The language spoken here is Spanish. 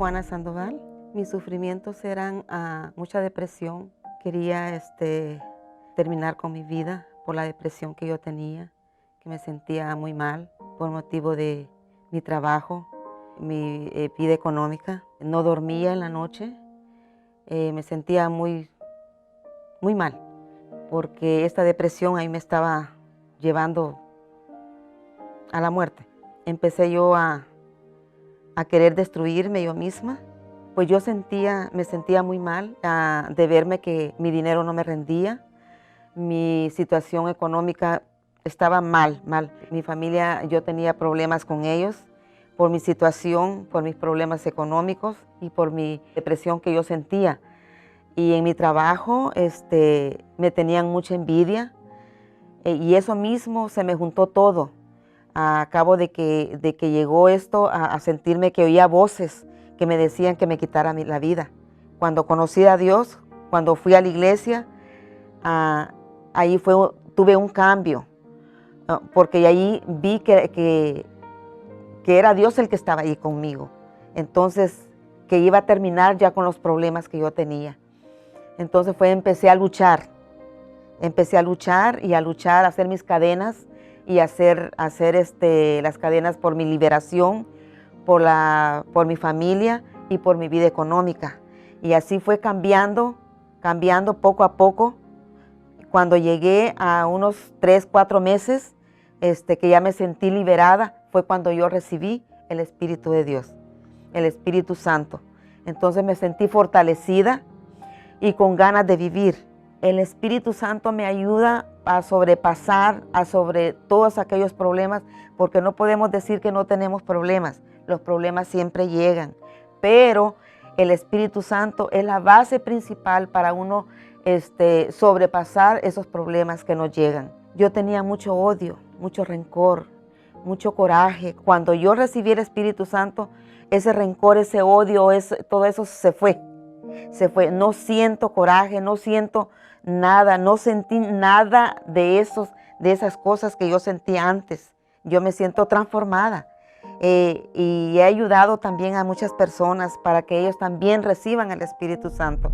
Juana Sandoval. Mis sufrimientos eran mucha depresión. Quería terminar con mi vida por la depresión que yo tenía, que me sentía muy mal por motivo de mi trabajo, mi vida económica. No dormía en la noche, me sentía muy mal, porque esta depresión ahí me estaba llevando a la muerte. Empecé yo a querer destruirme yo misma, pues yo me sentía muy mal de verme que mi dinero no me rendía, mi situación económica estaba mal. Mi familia, yo tenía problemas con ellos por mi situación, por mis problemas económicos y por mi depresión que yo sentía. Y en mi trabajo me tenían mucha envidia y eso mismo se me juntó todo. A cabo de que llegó esto a sentirme que oía voces que me decían que me quitara la vida. Cuando conocí a Dios, cuando fui a la iglesia, ahí tuve un cambio, porque ahí vi que era Dios el que estaba ahí conmigo. Entonces, que iba a terminar ya con los problemas que yo tenía. Entonces empecé a luchar y a hacer mis cadenas y hacer las cadenas por mi liberación, por mi familia y por mi vida económica. Y así fue cambiando poco a poco. Cuando llegué a unos 3, 4 meses, que ya me sentí liberada, fue cuando yo recibí el Espíritu de Dios, el Espíritu Santo. Entonces me sentí fortalecida y con ganas de vivir. El Espíritu Santo me ayuda a sobrepasar sobre todos aquellos problemas, porque no podemos decir que no tenemos problemas. Los problemas siempre llegan, pero el Espíritu Santo es la base principal para uno sobrepasar esos problemas que nos llegan. Yo tenía mucho odio, mucho rencor, mucho coraje. Cuando yo recibí el Espíritu Santo, ese rencor, ese odio, todo eso se fue. No siento coraje, no siento nada, no sentí nada de esas cosas que yo sentía antes. Yo me siento transformada y he ayudado también a muchas personas para que ellos también reciban el Espíritu Santo.